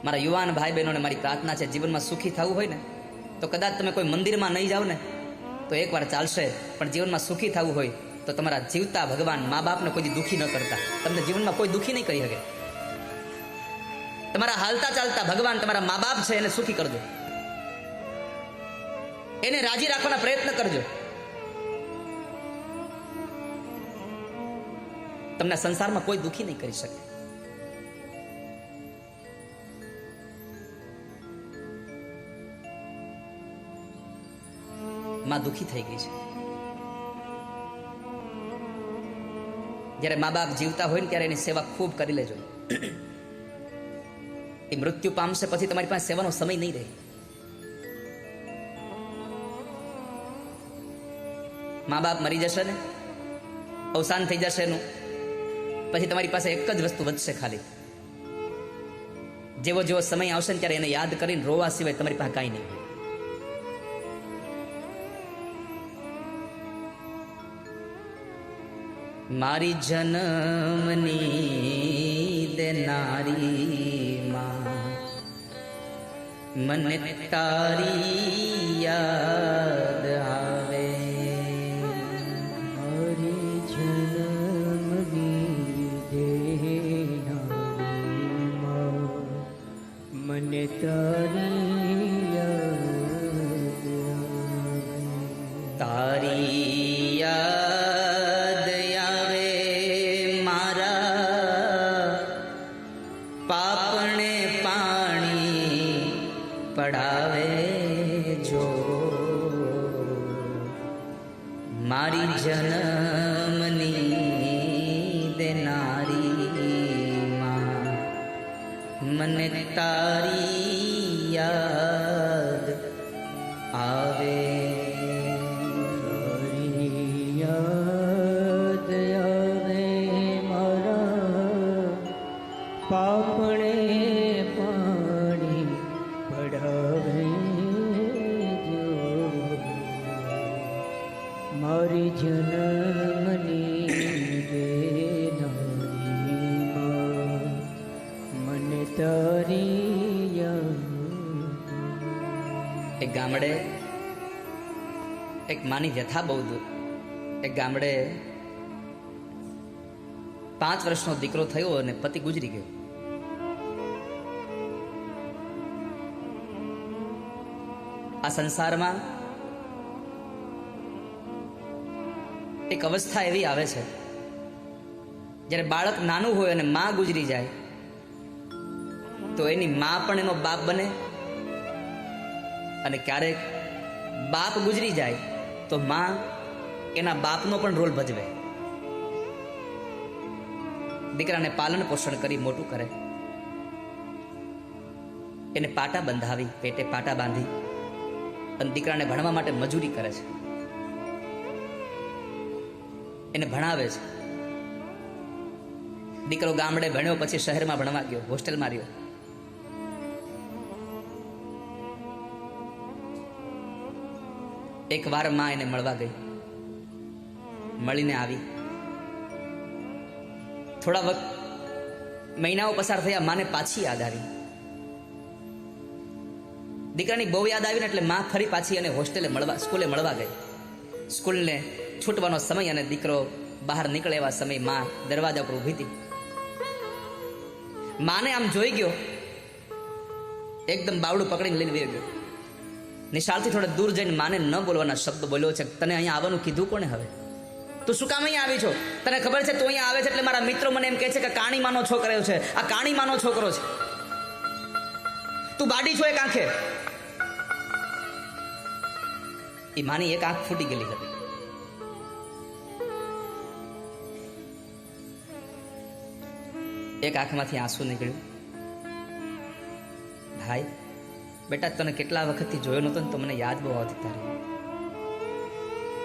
મારા યુવાન ભાઈ બહેનોને મારી પ્રાર્થના છે, જીવનમાં સુખી થવું હોય ને તો કદાચ તમે કોઈ મંદિરમાં નહીં જાઓ ને તો એકવાર ચાલશે, પણ જીવનમાં સુખી થવું હોય તો તમારા જીવતા ભગવાન મા બાપને કોઈ દુઃખી ન કરતા, તમને જીવનમાં કોઈ દુઃખી નહીં કરી શકે. તમારા હાલતા ચાલતા ભગવાન તમારા મા બાપ છે એને સુખી કરજો, એને રાજી રાખવાના પ્રયત્ન કરજો. તમને સંસારમાં કોઈ દુઃખી નહીં કરી શકે. માં દુઃખી થઈ ગઈ છે. જ્યારે મા બાપ જીવતા હોય ને ત્યારે એની સેવા ખૂબ કરી લેજો. એ મૃત્યુ પામશે પછી તમારી પાસે સેવાનો સમય નહીં રહે. મા બાપ મરી જશે ને, અવસાન થઈ જશે એનું, પછી તમારી પાસે એક જ વસ્તુ વધશે ખાલી. જેવો જેવો સમય આવશે ને ત્યારે એને યાદ કરીને રોવા સિવાય તમારી પાસે કાંઈ નહીં. મારી જન્મની દેનારી માં, મને તારી યાદ આવે. મારી જન્મની દેનારી માં, મને તારી યાદ આવે. તારી યાદ પાપણે પાણી પડાવે જો. મારી જન્મની દેનારી માં, મને તારી યાદ આવે. પાપણે પાણી પડાવે જો. મારી જન્મની દેનારી માં, મને તારી યાદ. એક ગામડે એક માની વ્યથા બહુ દૂર. એક ગામડે 5 વર્ષનો દીકરો થયો અને પતિ ગુજરી ગયો. આ સંસારમાં એક અવસ્થા એવી આવે છે જ્યારે બાળક નાનું હોય અને માં ગુજરી જાય તો એની માં પણ એનો બાપ બને, અને ક્યારેક બાપ ગુજરી જાય તો માં એના બાપનો પણ રોલ ભજવે. દીકરાને પાલન પોષણ કરી મોટું કરે, એને પાટા બંધાવી, પેટે પાટા બાંધી અને દીકરાને ભણવા માટે મજૂરી કરે છે, એને ભણાવે છે. દીકરો ગામડે ભણ્યો, પછી શહેરમાં ભણવા ગયો, હોસ્ટેલમાં રહ્યો. એક વાર માં એને મળવા ગઈ, મળીને આવી. થોડા વખત મહિનાઓ પસાર થયા, માને પાછી યાદ આવી. દીકરાની બહુ યાદ આવી ને એટલે માં ફરી પાછી એને સ્કૂલે મળવા ગઈ. સ્કૂલને છૂટવાનો સમય અને દીકરો બહાર નીકળે એવા સમય માં દરવાજા પર ઊભી હતી. માને આમ જોઈ ગયો, એકદમ બાવડું પકડીને લઈને વહી ગયો. નિશાળથી થોડા દૂર જઈને માને ન બોલવાના શબ્દ બોલ્યો છે, તને અહીંયા આવવાનું કીધું કોને? હવે તું શું કામ અહીંયા આવી છો? તને ખબર છે તું અહીંયા આવે છે એટલે મારા મિત્રો મને એમ કહે છે કે કાણીમાનો છોકરો છે, આ કાણીમાનો છોકરો છે. તું બાડી છો એક આંખે. એ માની એક આંખ ફૂટી ગયેલી હતી. એક આંખમાંથી આંસુ નીકળ્યું. ભાઈ બેટા, તને કેટલા વખતથી જોયો નહોતો ને તો મને યાદ બહુ આવતી તારી.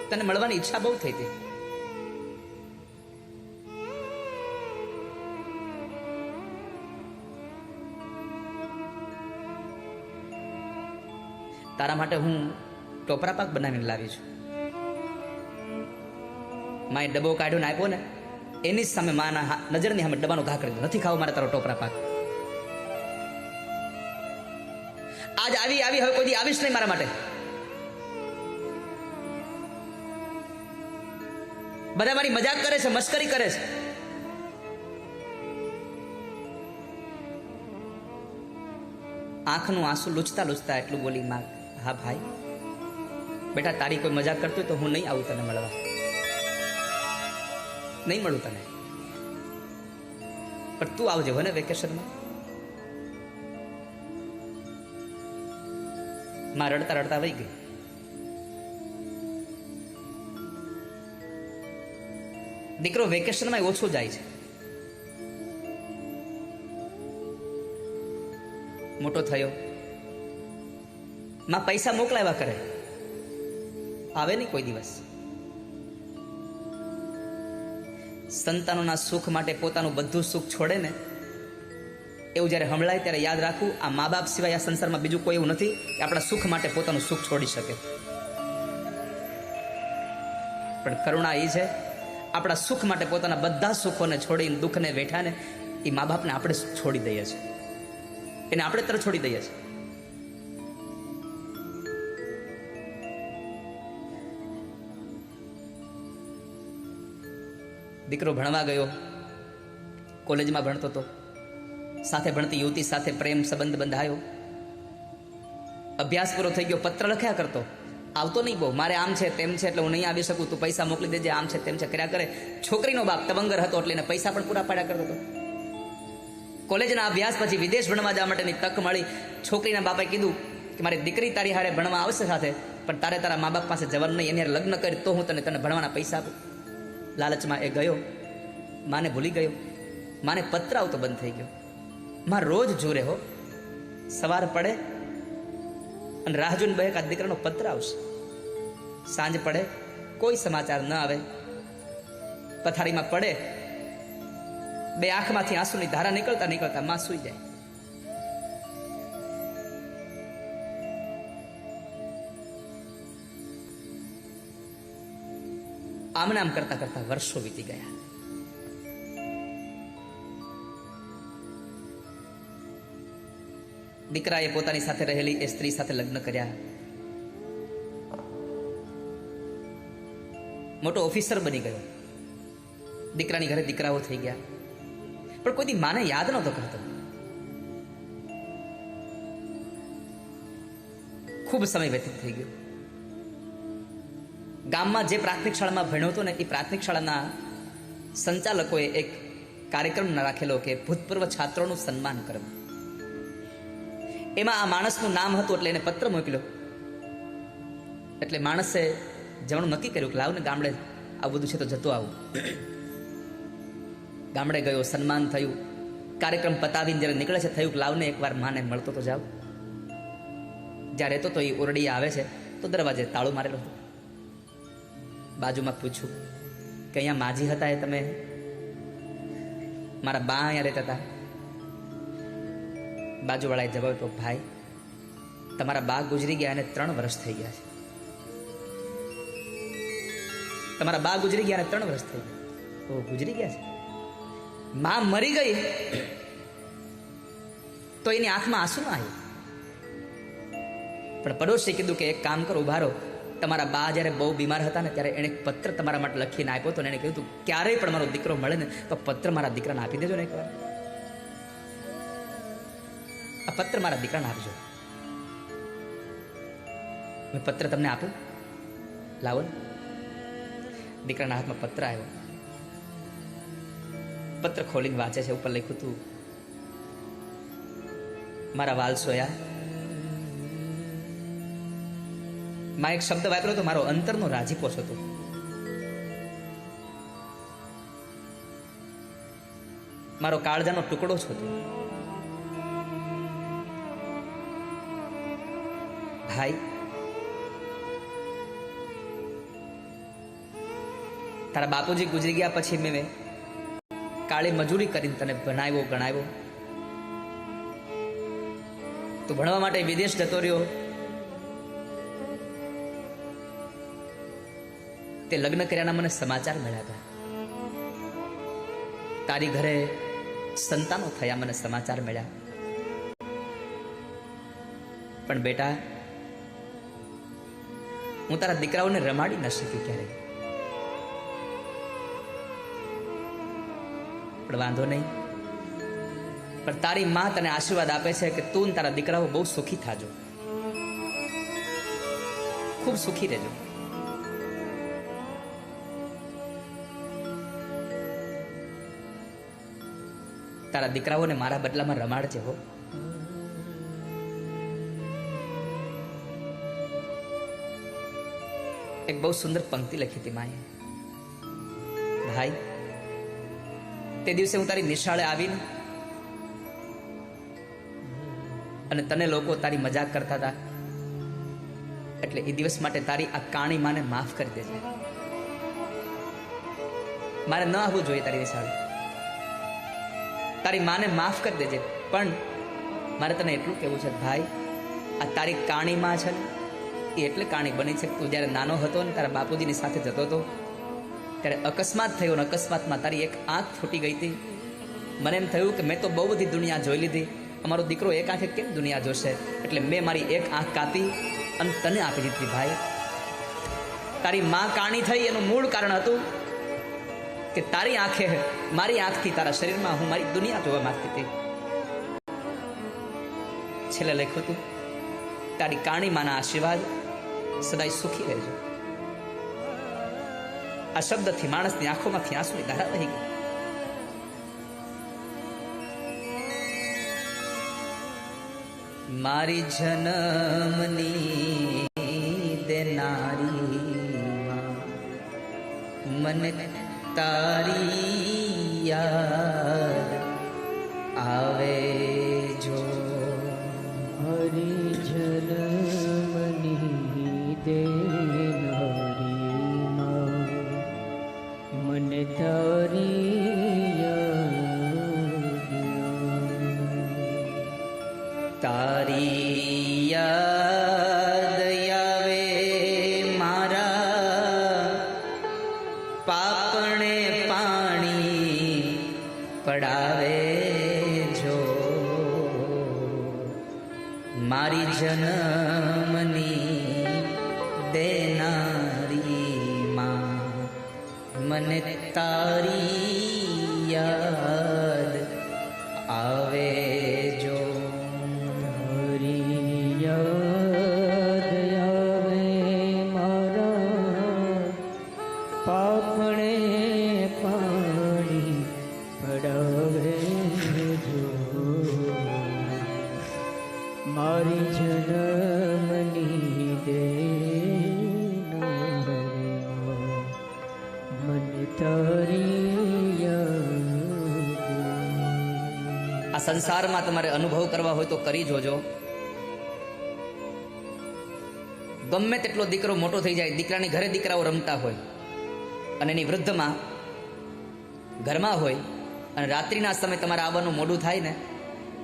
તને મળવાની ઈચ્છા બહુ થઈ હતી. તારા માટે હું ટોપરા પાક બનાવીને લાવી છું. માએ ડબ્બો કાઢ્યો ને આપ્યો ને, એની સામે માના નજરની સામે ડબ્બાનો ઘા કરી દીધો. નથી ખાવો મારે તારો ટોપરા પાક. આજ આવી આવી, હવે કોઈ દી આવીશ નહીં મારા માટે. બધા મારી મજાક કરે છે, મસ્કરી કરે છે. આંખનું આંસુ લૂછતા લૂછતા એટલું બોલી, માં હા ભાઈ બેટા, તારી કોઈ મજાક કરતું હોય તો હું નહીં આવું તને મળવા, નહીં મળું તને, પણ તું આવજે હો ને વેકેશનમાં. માં રડતા રડતા વહી ગઈ. દીકરો વેકેશનમાં ઓછો જાય છે, મોટો થયો, માં પૈસા મોકલાવ્યા કરે, આવે નહીં કોઈ દિવસ. સંતાનોના સુખ માટે પોતાનું બધું સુખ છોડે ને, એવું જ્યારે હમળાય ત્યારે યાદ રાખવું, આ મા બાપ સિવાય આ સંસારમાં બીજું કોઈ એવું નથી કે આપણા સુખ માટે પોતાનું સુખ છોડી શકે. પણ કરુણા એ છે, આપણા સુખ માટે પોતાના બધા સુખોને છોડીને, દુઃખને વેઠાને એ મા બાપને આપણે છોડી દઈએ છીએ, એને આપણે તરફ છોડી દઈએ છીએ. દીકરો ભણવા ગયો, કોલેજમાં ભણતો હતો, સાથે ભણતી યુવતી સાથે પ્રેમ સંબંધ બંધાયો, અભ્યાસ પૂરો થઈ ગયો, પત્ર લખ્યા કરતો, આવતો નહીં બહુ, મારે આમ છે તેમ છે એટલે હું નહીં આવી શકું, તું પૈસા મોકલી દેજે, આમ છે તેમ છે કર્યા કરે. છોકરીનો બાપ તબંગર હતો એટલે એને પૈસા પણ પૂરા પાડ્યા કરતો હતો. કોલેજના અભ્યાસ પછી વિદેશ ભણવા જવા માટેની તક મળી. છોકરીના બાપાએ કીધું કે મારી દીકરી તારી હારે ભણવા આવશે સાથે, પણ તારે તારા મા બાપ પાસે જવાનું નહીં, એની લગ્ન કરી તો હું તને ભણવાના પૈસા આપું. લાલચમાં એ ગયો, માને ભૂલી ગયો, માને પત્ર આવતો બંધ થઈ ગયો. માં રોજ જોરે હો, સવાર પડે અને રાહ જોઈને બે આ દીકરાનો પત્ર આવશે, સાંજ પડે કોઈ સમાચાર ન આવે, પથારીમાં પડે, બે આંખમાંથી આંસુની ધારા નીકળતા નીકળતા માં સૂઈ જાય. આમને આમ કરતા કરતા વર્ષો વીતી ગયા. દીકરાએ પોતાની સાથે રહેલી એ સ્ત્રી સાથે લગ્ન કર્યા, મોટો ઓફિસર બની ગયો, દીકરાની ઘરે દીકરાઓ થઈ ગયા, પણ કોઈ દી માને યાદ નહોતો કરતો. ખૂબ સમય વ્યતીત થઈ ગયો. ગામમાં જે પ્રાથમિક શાળામાં ભણ્યો હતો ને, એ પ્રાથમિક શાળાના સંચાલકોએ એક કાર્યક્રમ રાખેલો કે ભૂતપૂર્વ છાત્રોનું સન્માન કરવું. એમાં આ માણસનું નામ હતું એટલે એને પત્ર મોકલ્યો. એટલે માણસે જવાનું નક્કી કર્યું કે લાવ ને ગામડે આ બધું છે તો જતો આવું. ગામડે ગયો, સન્માન થયું. કાર્યક્રમ પતાવીને જ્યારે નીકળે છે થયું કે લાવને એકવાર માને મળતો તો જાવ. જ્યારે રહેતો તો એ ઓરડી આવે છે તો દરવાજે તાળું મારેલો હતો. બાજુમાં પૂછ્યું કે અહીંયા માજી હતા એ તમે? મારા બા અહીંયા રહેતા હતા. બાજુવાળાએ જવાબ આપ્યો, ભાઈ તમારા બા ગુજરી ગયા અને 3 વર્ષ થઈ ગયા છે. તમારા બા ગુજરી ગયા અને 3 વર્ષ થઈ ગયા. ઓ ગુજરી ગયા છે. માં મરી ગઈ તો એની આંખમાં આંસુ ના આવ્યું. પણ પડોશી કીધું કે એક કામ કરો, ઉભા રહો. તમારા બા જ્યારે બહુ બીમાર હતા ને ત્યારે એણે એક પત્ર તમારા માટે લખીને આપ્યો હતો ને એને કહ્યું હતું ક્યારેય પણ મારો દીકરો મળે ને તો પત્ર મારા દીકરાને આપી દેજો ને એકવાર. આ પત્ર મારા દીકરાને આપજો. મેં પત્ર તમને આપું, લાવો. દીકરાના હાથમાં પત્ર આવ્યો. પત્ર ખોલીને વાંચે છે. ઉપર લખ્યું હતું, મારા વાલ સોયા. માં એક શબ્દ વાપર્યો તો મારો અંતરનો રાજીપો હતો. મારો કાળજાનો ટુકડો છો તું. ભાઈ તારા બાપુજી ગુજરી ગયા પછી મેં કાળી મજૂરી કરીને તને ભણાવ્યો ગણાવ્યો. તું ભણવા માટે વિદેશ જતો રહ્યો. તે લગ્ન કર્યાના મને સમાચાર મળ્યા હતા. તારી ઘરે સંતાનો થયા મને સમાચાર મળ્યા. પણ બેટા, હું તારા દીકરાઓને રમાડી ન શકી ક્યારે, પણ વાંધો નહીં. પણ તારી માં તને આશીર્વાદ આપે છે કે તું ને તારા દીકરાઓ બહુ સુખી થાજો, ખૂબ સુખી રહેજો. તારા દીકરાઓને મારા બદલામાં રમાડજે હો. એક બહુ સુંદર પંક્તિ લખી હતી માએ. ભાઈ, તે દિવસે હું તારી નિશાળે આવીને અને તને લોકો તારી મજાક કરતા હતા, એટલે એ દિવસ માટે તારી આ કાણી માને માફ કરી દેજે. મારે ન આવવું જોઈએ તારી નિશાળે, તારી માને માફ કરી દેજે. પણ મારે તને એટલું કહેવું છે ભાઈ, આ તારી કાણી માં છે ને, એ એટલે કાણી બની છે કે તું જ્યારે નાનો હતો ને તારા બાપુજીની સાથે જતો હતો ત્યારે અકસ્માત થયો ને અકસ્માતમાં તારી એક આંખ ફૂટી ગઈ હતી. મને એમ થયું કે મેં તો બહુ બધી દુનિયા જોઈ લીધી, અમારો દીકરો એક આંખે કેમ દુનિયા જોશે, એટલે મેં મારી એક આંખ કાપી અને તને આપી દીધી. ભાઈ, તારી માં કાણી થઈ એનું મૂળ કારણ હતું કે તારી આંખે મારી આંખથી તારા શરીરમાં હું મારી દુનિયા જોવા માંગતી હતી. છેલ્લે લખ્યું હતું, તારી કાણી માના આશીર્વાદ સદાય સુખી રહેજો. આ શબ્દથી માણસની આંખોમાંથી આંસુની ધારા વહી ગઈ. મારી જન્મની દેનારી મને તારી યાદ આવે જો. હરી જન્મની દેનારી મને તારી યાદ તારી યાદ આવે મારા પાપણે પાણી પડાવે જો. મારી જન્મની દેનારી માં મને તારી યાદ આવે જો. હરી યાદ આવે મારા પાપણે પાણી પડાવે જો. મારી જન્મની દેનારી મને તારી યાદ. આ સંસારમાં તમારે અનુભવ કરવા હોય તો કરી જોજો. ગમે તેટલો દીકરો મોટો થઈ જાય, દીકરાની ઘરે દીકરાઓ રમતા હોય અને એની વૃદ્ધમાં ઘરમાં હોય અને રાત્રિના સમયે તમારે આવવાનું મોડું થાય ને,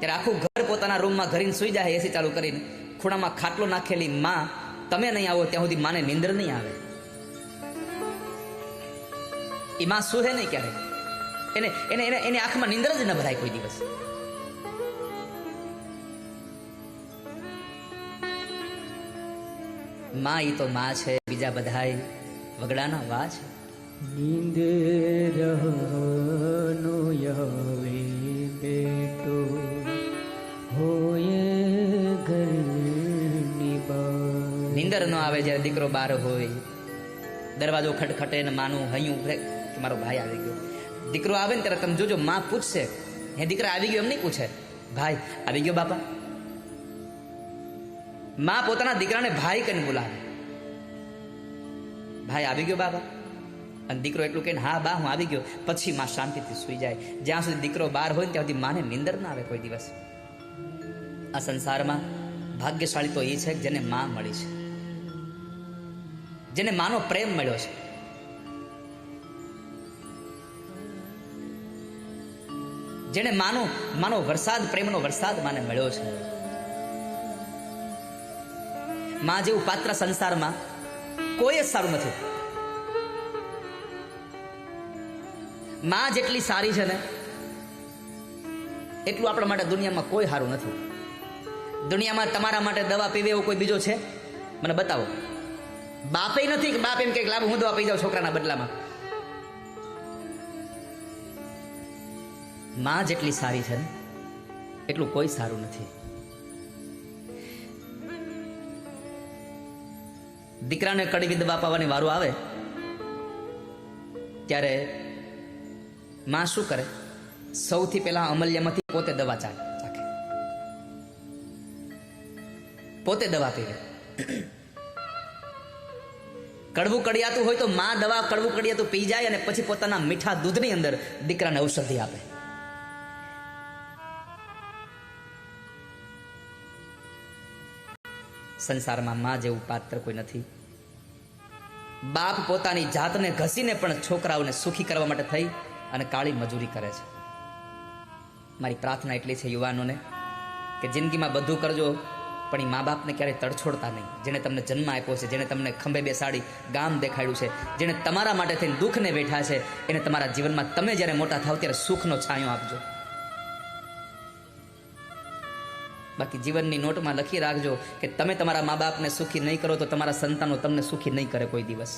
ત્યારે આખું ઘર પોતાના રૂમમાં ઘરીને સુઈ જાય એસી ચાલુ કરીને, ખૂણામાં ખાટલો નાખેલી માં તમે નહીં આવો ત્યાં સુધી માને નીંદર નહીં આવે. એ માં સુહે નહીં ક્યારે, એને એને એને એની આંખમાં નીંદર જ ન ભરાય કોઈ દિવસ. માં ઈ તો માં છે, બીજા બધાય વગડાના વા છે. નીંદ રહનો યાવે બેટો હોય ઘરની બહાર. નીંદર ન આવે જ્યારે દીકરો બહાર હોય, દરવાજો ખટખટે ને માનું હૈયું કે મારો ભાઈ આવી ગયો. દીકરો આવે ને ત્યારે તમે જોજો, માં પૂછશે હે દીકરા આવી ગયો, એમ નહીં પૂછે ભાઈ આવી ગયો બાપા. માં પોતાના દીકરાને ભાઈ કહીને બોલાવે, ભાઈ આવી ગયો બાપા. અને દીકરો એટલું કહીને હા બા હું આવી ગયો, પછી માં શાંતિથી સુઈ જાય. જ્યાં સુધી દીકરો બહાર હોય ને ત્યાં સુધી માને નીંદર ના આવે કોઈ દિવસ. આ સંસારમાં ભાગ્યશાળી તો એ છે કે જેને માં મળી છે, જેને માનો પ્રેમ મળ્યો છે. જેને માનો વરસાદ, પ્રેમનો વરસાદ માને મળ્યો છે. માં જેવું પાત્ર સંસારમાં કોઈ જ સારું નથી. માં જેટલી સારી છે ને એટલું આપણા માટે દુનિયામાં કોઈ સારું નથી. દુનિયામાં તમારા માટે દવા પીવે એવો કોઈ બીજો છે? મને બતાવો. બાપે નથી કે બાપ એમ કે લાવ હું દવા પી જાઉં છોકરાના બદલામાં. માં જેટલી સારી છે ને એટલું કોઈ સારું નથી. દીકરાને કડવી દવા પાવાની વારો આવે ત્યારે માં શું કરે? સૌથી પહેલા અમલ્યમાંથી પોતે દવા ચાખે, પોતે દવા પીવે. કડવું કડિયાતું હોય તો માં દવા કડવું કડિયાતું પી જાય અને પછી પોતાના મીઠા દૂધની અંદર દીકરાને ઔષધિ આપે. સંસારમાં માં જેવું પાત્ર કોઈ નથી. બાપ પોતાની જાતને ઘસીને પણ છોકરાઓને સુખી કરવા માટે થઈ અને કાળી મજૂરી કરે છે. મારી પ્રાર્થના એટલી છે યુવાનોને કે જિંદગીમાં બધું કરજો પણ એ મા બાપને ક્યારેય તડછોડતા નહીં. જેણે તમને જન્મ આપ્યો છે, જેણે તમને ખંભે બેસાડી ગામ દેખાડ્યું છે, જેણે તમારા માટે થઈને દુઃખને બેઠા છે, એને તમારા જીવનમાં તમે જ્યારે મોટા થાવ ત્યારે સુખનો છાંયો આપજો. બાકી જીવનની નોટમાં લખી રાખજો કે તમે તમારા મા બાપને સુખી નહીં કરો તો તમારા સંતાનો તમને સુખી નહીં કરે કોઈ દિવસ.